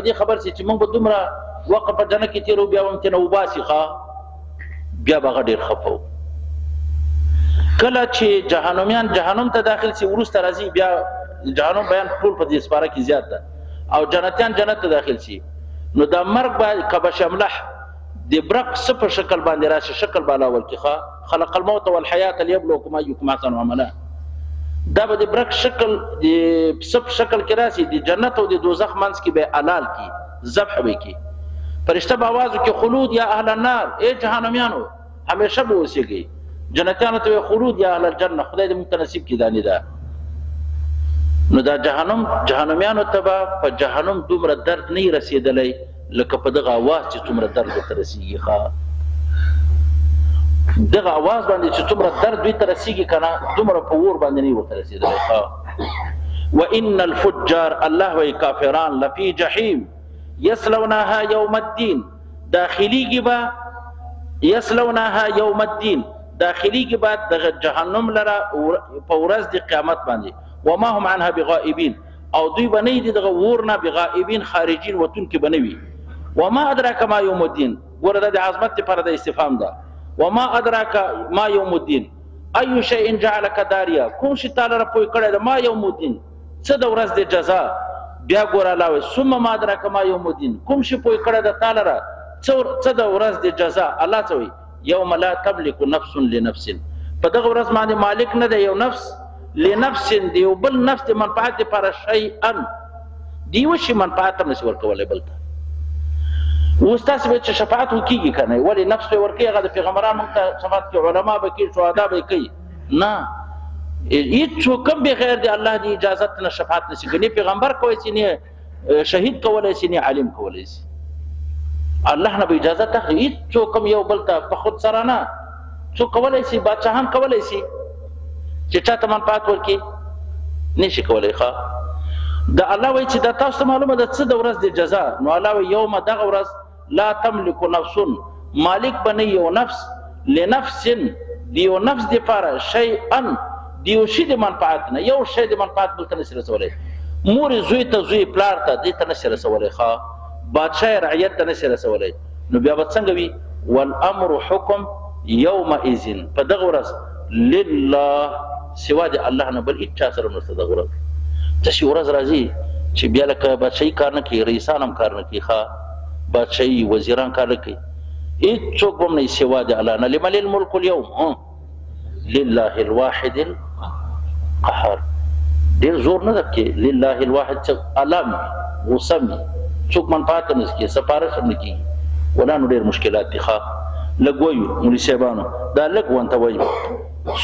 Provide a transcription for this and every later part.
په دې خبر سي چې موږ به دومره وقت په جنت کې تیرو بیا هم تنه وباسي بیا به ډېر خفو کله چې جهنميان جهنم ته داخل سي وروسته راځي بیا جهنم بیان ټول په دې سپاره کې زیات ده او جنتیان جنت ته داخل سي نو دا مرګ به کبش املح د برق په شکل باندې راشي شکل بالا ول کې خلق الموت والحیات ليبلوکم ايکم احسن عملا دا به د برق شکل د شکل کې راشي د جنت او د دوزخ منځ کې به علال کی ذبح به کی فرشتہ به आवाज وکي خلود یا اهل النار اے جهنميانو همیشه به اوسېږئ جنتیانو ته خلود یا اهل الجنه خدای دې موږ نصیب کړي دانی دا نو دا جهنميانو ته په جهنم دومره درد نه رسیدلی لکه په دغه आवाज چې څومره درد ورته رسیږي دغه आवाज باندې چې څومره درد دوی ته رسیږي کنه دومره په اور باندې نه ورته رسیدلی وان الفجار الله وی کافران لفی جحیم یصلونها یوم الدین داخلیږي به یصلونها یوم الدین داخلیږي به دغه جهنم لره په ورځ د قیامت باندې وما هم عنها بغائبین او دوی به نه دي دغه اور نه بغائبین خارجین وتونکي به نه وي وما ادراک ما یوم الدین ګوره دا د عظمت لپاره د استفهام ده وما ادراک ما یوم الدین ای شیء جعلک داریا کوم شي تعالی را پوی کړی ده ما یوم الدین څه د ورځ د جزا بیا ګوره علاوه ثم ما ادراک ما یوم الدین کوم شي پوی کړی ده تعالی را څه د ورځ د جزا الله څه وایي یوم لا تملک نفس لنفس په دغه ورځ باندې مالک نه دی یو نفس لنفس دی یو بل نفس د منفعت لپاره شیئا دی یو شي منفعت هم نشي ورکولی بل ته اوس تاسو به چې شفاعت وکېږي که نه ولې نفس به ورکوي هغه د پیغمبران موږ ته شفاعت کوي علما به کوي شهدا به کوي نه هېڅوک هم بغیر د الله د اجازت نه شفاعت نشي کوي نه پیغمبر کولی شي نه شهید کولی شي نه عالم کولی شي الله نه به اجازت اخلي هېڅوک هم یو بل ته په خود سره نه څوک کولی شي بادشاهان کولی شي چې چاته منفعت ورکړي نشي کولی دا الله وایي چې دا تاسو ته معلومه ده څه د ورځ د جزا نو الله وایي یوم دغه ورځ لا تملک نفس مالک به نه یو نفس لنفس د یو نفس دپاره شیئا د یو شي د منفعت نه یو شی د منفعت بل ته نشي رسولی مور زوی ته زوی پلار ته دې ته نشي رسولی بادشاه رعیت ته نشي رسولی نو بیا به څنګه وي والامر حکم یومئذ په دغه ورځ لله سوا د الله نه بل هېچا سره نشته دغه ورځ داسې ورځ راځي چې بیا لکه بادشاهي کار نه کوي رئیسان هم کار نه کوي بادشاهي وزیران کار نه کوي هېڅوک به هم نه سوا د الله نه لمن الملک اليوم لله الواحد القهار ډېر زور نه ده کې لله الواحد علم غصه وي څوک منفعت نه کوي سفارش هم نه کېږي ولا نو ډېر مشکلات دي لږ وایو مولي صاحبانو دا لږ ونته وایو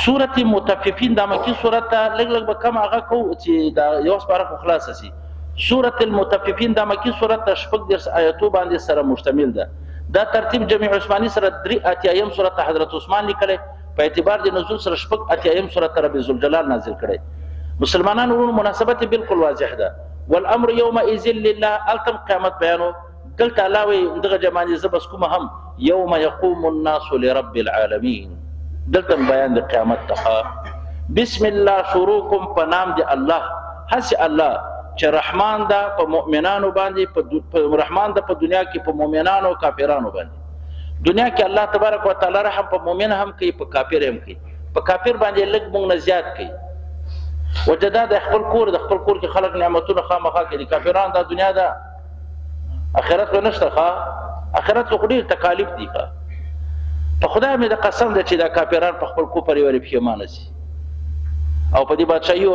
سورت مطففین دا مکی سورت ته لږ به کم هغه کوو چې دا یو سپاره خو خلاصه سي سورت المطففین دا مکی سورت ته 14 آیاتو باندې سره مشتمل ده دا ترتیب جمع عثماني سره 3 سورت حضرت عثمان لیکلی په اعتبار د نزول سره 8 سورت رب ذوالجلال نازل کړی مسلمانانو ورونو مناسبت بالکل واضح ده والامر یومئذ لله التم قیامت بیانو دلته الله وایي دغه جمعنې زه بس کومه هم یوم یقوم الناس لرب العالمین دلته بیان د قیامت ته بسم الله شروع کوم په نام د الله هسې الله چې رحمان ده په مؤمنانو باندې رحمان ده په دنیا کې په مؤمنانو او کافرانو باندې دنیا کې الله تبارک وتعالی رحم په مؤمن هم کوي په کافر هم کوي په کافر باندې لږ موږ نه زیات کوي وجدا د خپل کور کې خلک نعمتونه خامخا کوي کافران دا دنیا ده اخرت به نشته اخرت خو ډېر تکالیف دي په خدای مې د قسم ده چې دا کافران په خپل کفر یې پښیمانه شي او په دې بادشاهي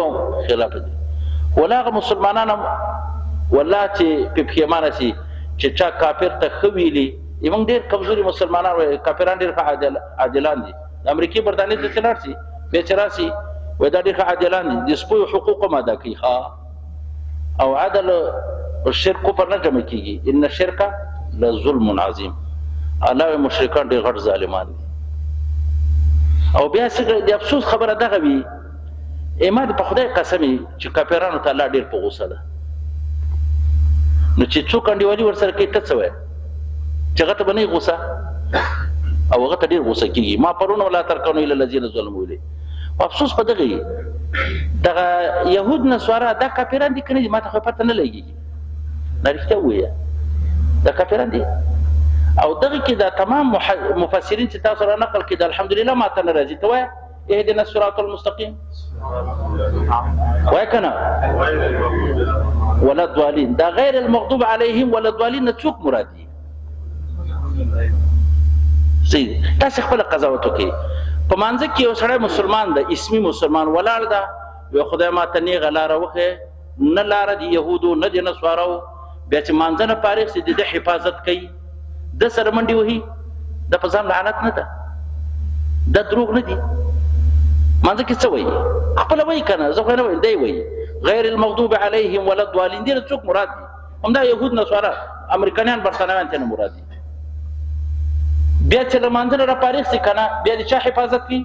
خلاف دي ولا هغه مسلمانان هم والله چې پښیمانه شي چې چا کافر ته ښه ویلي موږ ډېر کمزوري مسلمانان وایي کافران ډېر ښه عادلان دي د امریکې برطانیې ته چې لاړ شي بیا چې راشي وایي دا ډېر ښه عادلان دي د سپیو حقوق هم ادا کوي او عدل الشرک کفر نه جمع کېږي ان الشرک لظلم عظیم الله مشرکان ډېر غټ ظالمان دي او بیا د افسوس خبره دغه وي ما د په خدای قسم چې کافرانو ته الله ډېر په غوسه ده نو چې څوک انډیوالي ورسره کوي ته څه وایې چې هغه ته به نه غوسه او هغه ته ډېر غوسه کېږي ما پرون ولا ترکنو الی الذین ظلموا الیه افسوس په دغه دغه یهود نصارا دا کافران دي که نه دي ما ته خو پته نه لګېږي دا رښتیا ووایه دا کافران دي. او دغه کې دا تمام مفسرین چې تاسو را نقل کړي د الحمدلله ماته نه راځي. ته وایه اهدنا الصراط المستقیم وایه که نه ولا الضالین. دا غیر المغضوب علیهم ولا الضالین نه څوک مراد دي؟ صحیح. تاسې خپله قضاوت وکړئ. په مانځه کې یو سړی مسلمان ده، اسمي مسلمان ولاړ ده، وی خدای ماته نیغه لاره وښیه، نه لاره د یهودو نه د نصارو، بیا چې مانځه نه فارغ شي د ده حفاظت کوي، ده سره منډې وهي، دا په ځان لعنت نه ده، دا دروغ نه دي. مانځه کې څه وایي؟ خپله وایي که نه، زه خو نه وایم، دی وایي غیر المغضوب علیهم ولا الضالین. دې نه څوک مراد دي؟ همدا یهود نصارا امریکایان برطانویان ته نه مراد دي. بیا چې له مانځه نه راپارېږ شي که نه، بیا د چا حفاظت کوي؟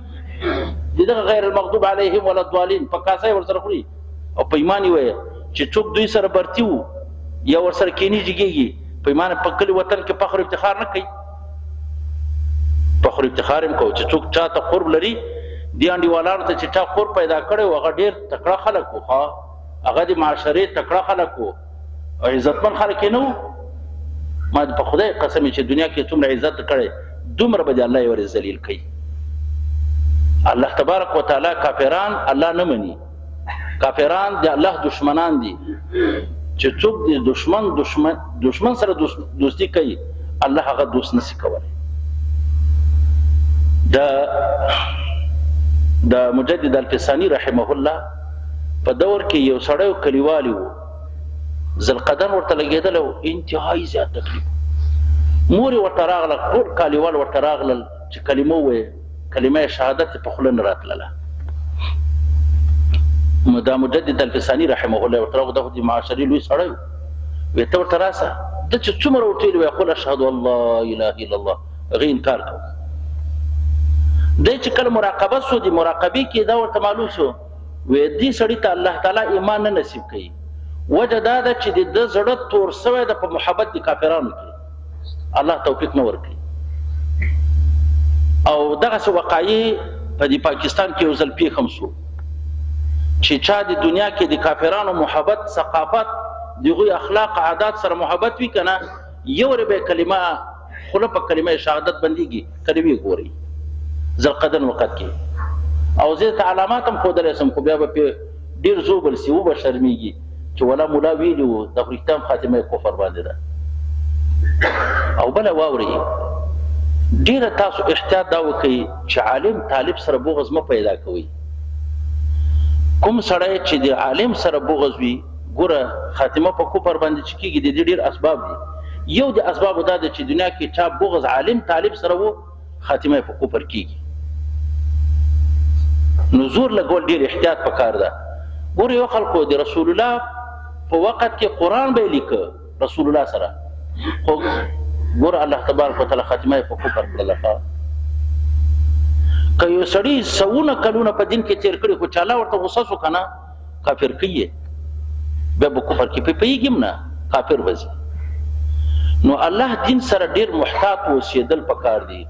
د دغه غیر المغضوب علیهم ولا الضالین په کاسه یې ورسره خوري. او په ایمان یې وایه چې څوک دوی سره برتي وو یا ورسره کیني جګېږي، په ایمان په کلي وطن کې فخر افتخار نه کوي. فخر افتخار هم کوو چې څوک چا ته قرب لري. دې انډیوالانو ته چې چا قرب پیدا کړی و هغه ډېر تکړه خلک وو، هغه د معاشرې تکړه خلک وو او عزتمن خلک یې نه وو. ما په خدای قسم چې دنیا کې څومره عزت کړی دومره به د الله یې ورې ذلیل کوي. الله تبارک وتعالی کافران الله نه مني. کافران د الله دشمنان دي. چې څوک د دشمن سره دوستی کوي الله هغه دوست نشي کولی. د مجدد الفسانی رحمه الله په دور کې یو سړی کلیوالي و، ذوالقدر ورته لګېدلی و، انتهایي زیات تکلیف. مور یې ورته راغله، ټول کلیوال ورته راغلل چې کلمه ووایه، کلمه شهادت په خوله نه راتلله. دا مجدد الفسانی رحمه الله ورته راغله، دا خو د معاشرې لوی سړی و، وایي ته ورته راسه. ده چې څومره ورته ویلي وایي قل اشهد ان لا اله الا الله، هغې انکار کوه. دی چې کله مراقبه سو، د مراقبې کې دا ورته معلوم سو وایي دې سړي ته الله تعالی ایمان نه نصیب کوي. وجه دا ده چې د ده زړه تور سوی ده په محبت د کافرانو کې، الله توفیق نه ورکوي. او دغسې وقایع په د پاکستان کې یو ځل پېښ هم سو چې چا د دنیا کې د کافرانو محبت، ثقافت، د هغوی اخلاق عادات سره محبت وي که نه، یو ری به کلمه خوله په کلمه شهادت بندېږي، کلمې ګورئ ذوالقدر وخت کې. او زه ته علامات هم ښودلی سم، خو بیا به پرې ډېر زوبل سي، وبه شرمېږي چې ولا ملا ویلي وو د خو خاتمه کفر باندې ده. او بله واورئ، ډېره تاسو احتیاط دا وکئ چې عالم طالب سره بغض مه پیدا کوئ. کوم سړی چې د عالم سره بغض وي، ګوره خاتمه په کفر باندې چې کېږي د دې ډېر اسباب دي. یو د اسبابو دا ده چې دنیا کې چا بغض عالم طالب سره و، خاتمه په کفر کېږي. نو زور لګول ډېر احتیاط پکار ده. ګوره یو خلکو د رسول الله په وخت کې قرآن به یې لیکه رسول الله سره، خو ګوره الله تبارک وتعالی خاتمه په کفر کړله. که یو سړي سوونه کلونه په دین کې تېر کړي، خو چې الله ورته غصه سو که نه کافر کوي، بیا به کفر کې پوهېږي هم نه، کافر به ځي. نو الله دین سره ډېر محتاط اوسېدل پکار دي،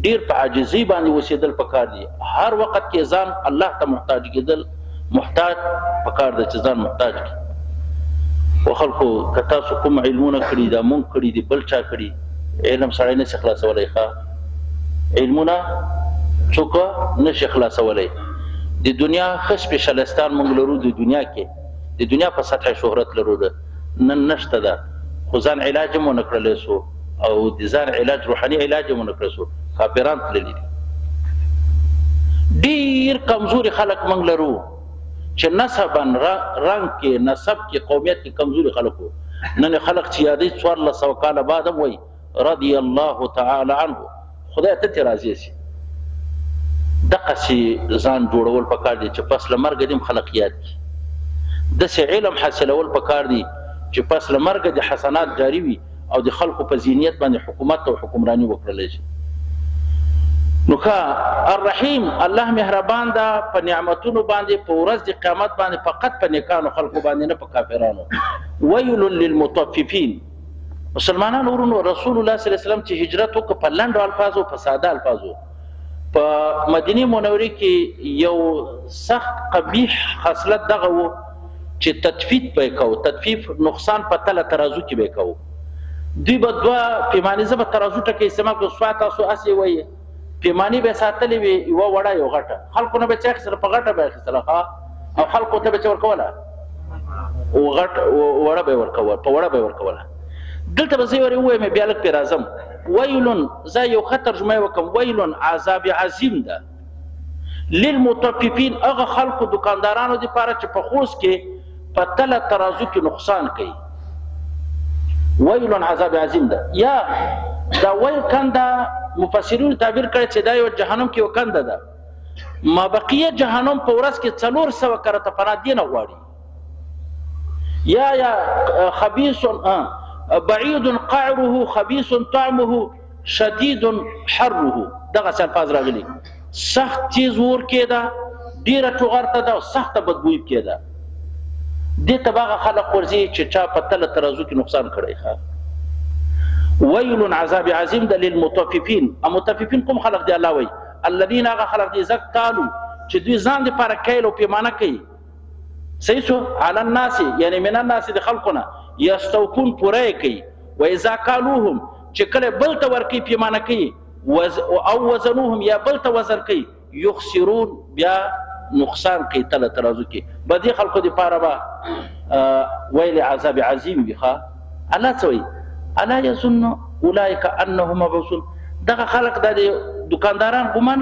ډېر په عاجزۍ باندې اوسېدل پکار دي. هر وخت کې ځان الله ته محتاج کېدل محتاج پکار ده چې ځان محتاج کړي. و خلکو که تاسو کوم علمونه کړي، دا مونږ کړي دي، بل چا کړي، علم سړی نشي خلاصولی. علمونه څوک نشي خلاصولی. د دنیا ښه سپېشلستان مونږ لرو، د دنیا کې د دنیا په سطح شهرت لرو، ده نن نشته ده، خو ځان علاج هم ونه کړلی سو، او د ځان علاج روحاني علاج هم ونه کړی سو، کافران تللي دي. ډېر کمزوري خلک مونږ لرو چې نسبا رنګ کې، نسب کې، قومیت کې کمزوري خلک وو. نن خلک چې یادوي 1400 کاله بعد هم وایي رضی الله تعالی عنه، خدای ته ترې راضي شي. دقسې ځان جوړول پکار دي چې پس له مرګه دې هم خلک یاد کړي. داسې علم حاصلول پکار دي چې پس له مرګه د حسنات جاري وي او د خلکو په ذهنیت باندې حکومت او حکمراني وکړلی شي. نو الرحیم الله مهربان ده په نعمتونو باندې، په ورځ د قیامت باندې، فقط په نیکانو خلکو باندې نه په کافرانو. ویل للمطففین. مسلمانانو ورونو، رسول الله صلی الله علیه وسلم چې هجرت وکړ په لنډو الفاظو، په ساده الفاظو، په مدینه منورې کې یو سخت قبیح خصلت دغه و چې تطفیف به کوو، تطفیف نقصان په تله ترازو کې به کوو. دوی به دوه پیمانیزه به ترازو ټکي استعمال کړو. سوا تاسو اسې وایي پیماني به ساتلې وي یوه وړه یو غټه، خلکو نه به چې اخیستله په غټه به اخیستله او خلکو ته به چې ورکوله وړه به یې ورکوله، په وړه به یې ورکوله. دلته به زه یې ووایم بیا لږ پرې راځم. ویلون زه یو ښه ترجمه یې وکړم، ویلون عذاب عظیم ده للمطففین، هغه خلکو دکاندارانو دپاره چې په خوست کې په تله ترازو کې نقصان کوي. ویلون عذاب عظیم ده. یا دا ویل کنده مفسرینو تعبیر کړی چې دا یو جهنم کې یو کنده ده. مابقیه جهنم په ورځ کې 400 کرته پناه دې نه غواړي. یا خبیث بعید قعره خبیث طعمه شدید حره، دغسې الفاظ راغلي. سخت چیز ور کې ده، ډېره ټوغرته ده او سخته بدبوی کې ده. دې ته به هغه خلک ورځي چې چا په تله ترازو کې نقصان کړی. ویل عذاب عظیم ده للمطففین. مطففین کوم خلق دی؟ الله وایي الذین، هغه خلق دی زکالو چې دوی ځان دپاره کیل او پیمانه کوي. صحیح شو؟ علی الناس یعنی من الناس د خلقونه یستوفون پوره یې کوي. و اذا کالوهم چې کله بل ته ورکوي پیمانه کوي، او وزنوهم یا بل ته وزن کوي، یخسرون بیا نقصان کوي تله ترازو کې. به دې خلکو دپاره به ویل عذاب عظیم وي. الله څه وایي؟ الا یظن اولئک انهم مبعوثون. دغه خلک د دکانداران ګمان